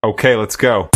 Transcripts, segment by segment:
Okay, let's go.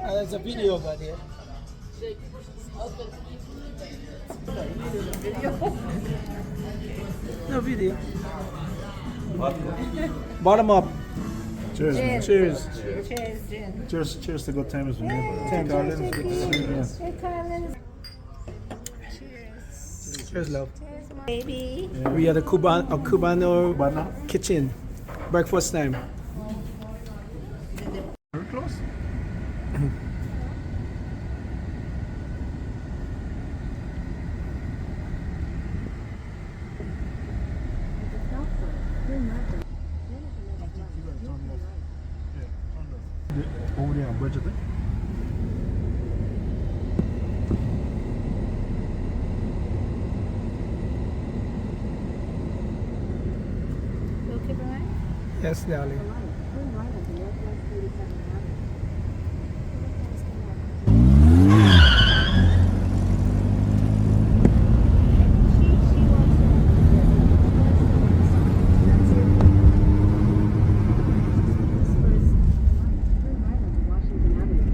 There's a video about it. No video. Bottom up. Cheers. Cheers. Cheers. Cheers, Jen. Cheers to good times with you. Thank Carlin, good to see you. Hey, Carlin. Cheers. Cheers, love. Cheers, baby. We are the Cubano Bana? kitchen. Breakfast time. Very close. Over there on budget. Okay, Brian? Yes, darling.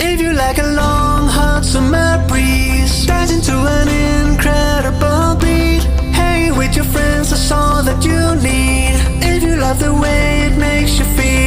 If you like a long hot summer breeze, dance into an incredible beat. Hang with your friends, that's all that you need. If you love the way it makes you feel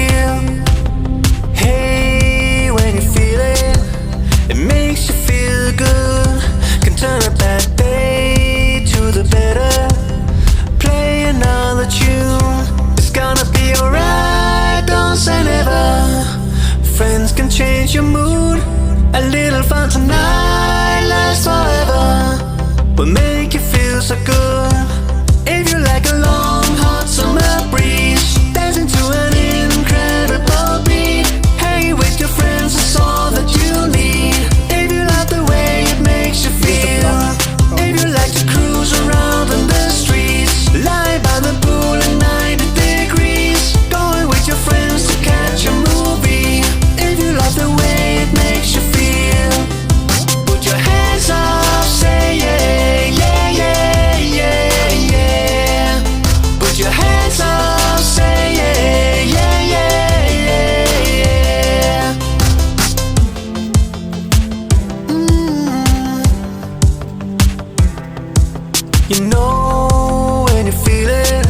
You know when you feel it,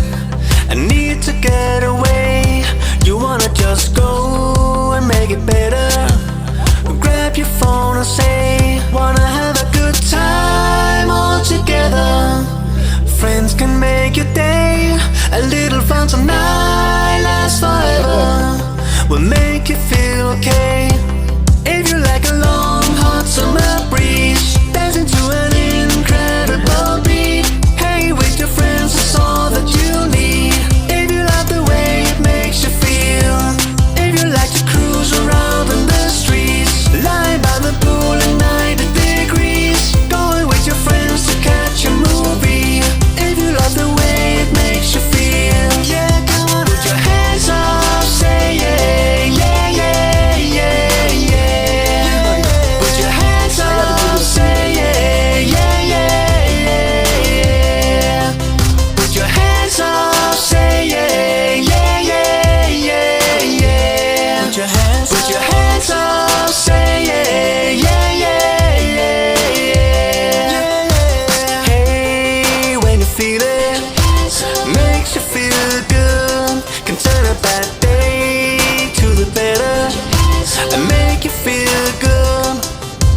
I need to get away. You wanna just go and make it better. Grab your phone and say, wanna have a good time all together. Friends can make your day, a little fun tonight lasts forever. Will make you feel okay. If you like a long hot summer breeze, dancing to an incredible beat. Hey, with your friends, that's all that you need. If you love the way it makes you feel, if you like to cruise around in the streets, lying by the pool at 90 degrees, going with your friends to catch a movie. If you love the way it makes you feel, yeah, come on, put your hands up, say yeah, yeah, yeah, yeah, yeah. Put your hands up, say yeah, yeah, yeah, yeah. Put your hands up, say yeah, yeah, yeah, yeah, yeah. Put your hands up, say yeah, yeah, yeah, yeah, yeah. Hey, when you feel it, makes you feel good, can turn a bad day to the better, and make you feel good.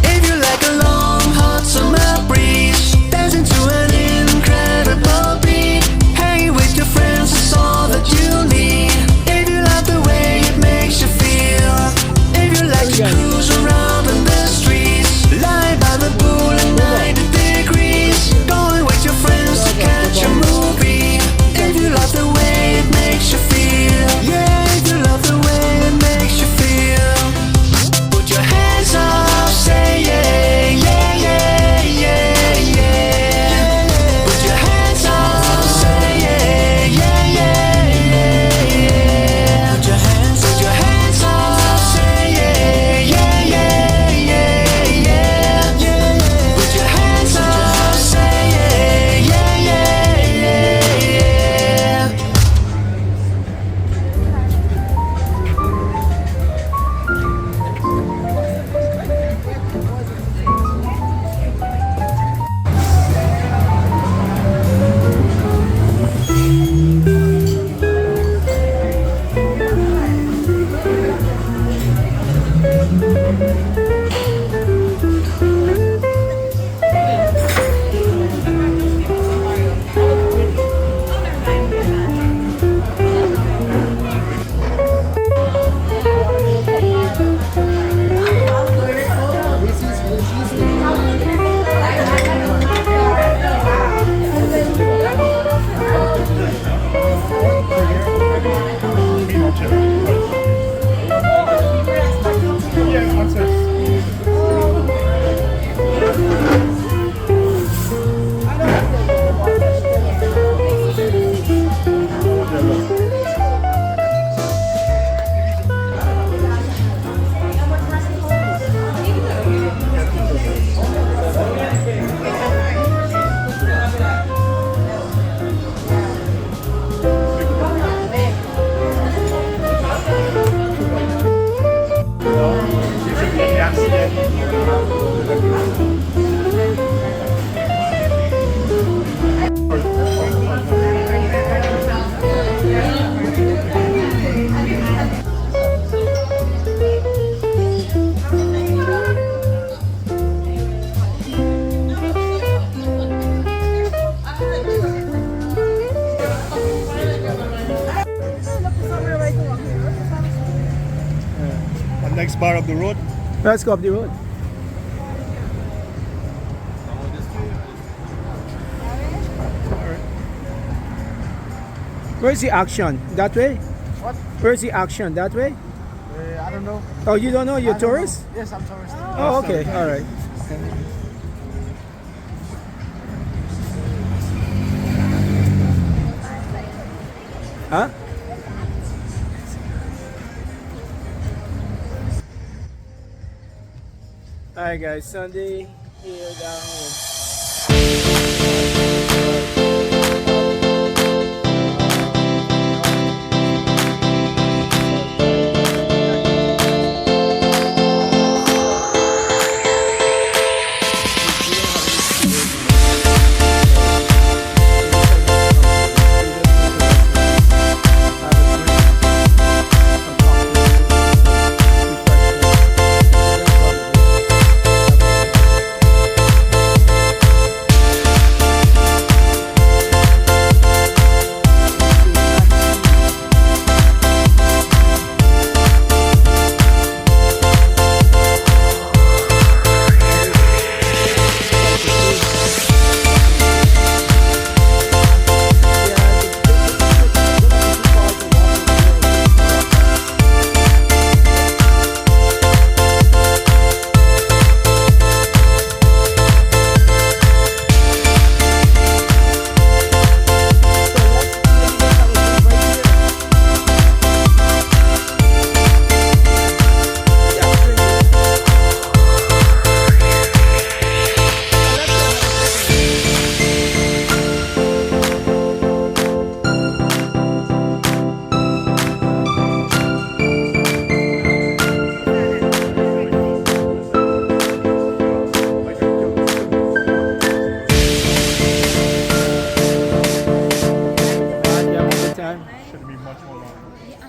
If you like a long hot summer breeze, dancing to an incredible beat. Hey, with your friends, that's all that you need. If you love the way it makes you feel, if you like to cruise around in the streets, lie by the pool at 90 degrees, going with your friends to catch a movie. If you love the way it makes you feel, yeah, if you love the way it makes you feel, put your hands up, say yeah, yeah, yeah, yeah, yeah. Put your hands up, say yeah, yeah, yeah, yeah. Put your hands up, say yeah, yeah, yeah, yeah, yeah. Put your hands up, say yeah, yeah, yeah, yeah, yeah. Yeah, access. Next bar up the road. Let's go up the road. Where's the action? That way? What? Where's the action? That way? I don't know. Oh, you don't know? You're tourist? Yes, I'm tourist. Oh, okay. All right. Huh? Alright guys, Sunday here down here.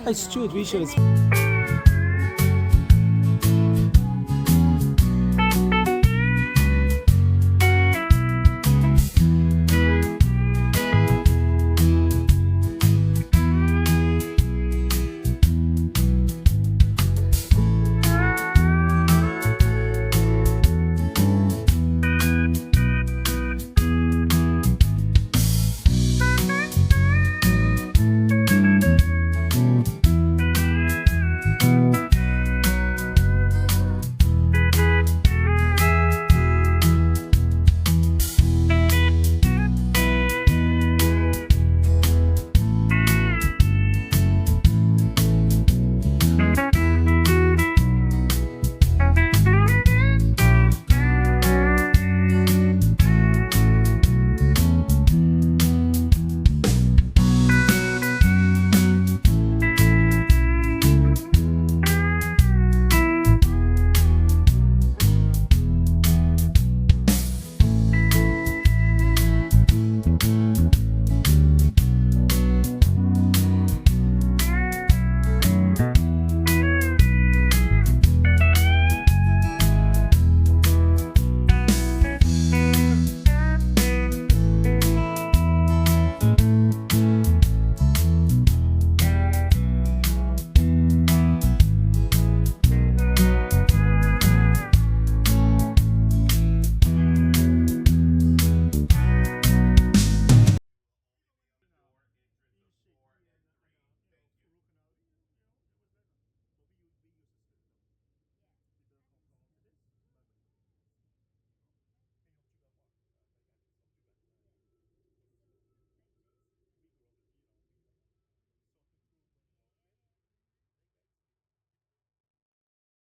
It's true. We should.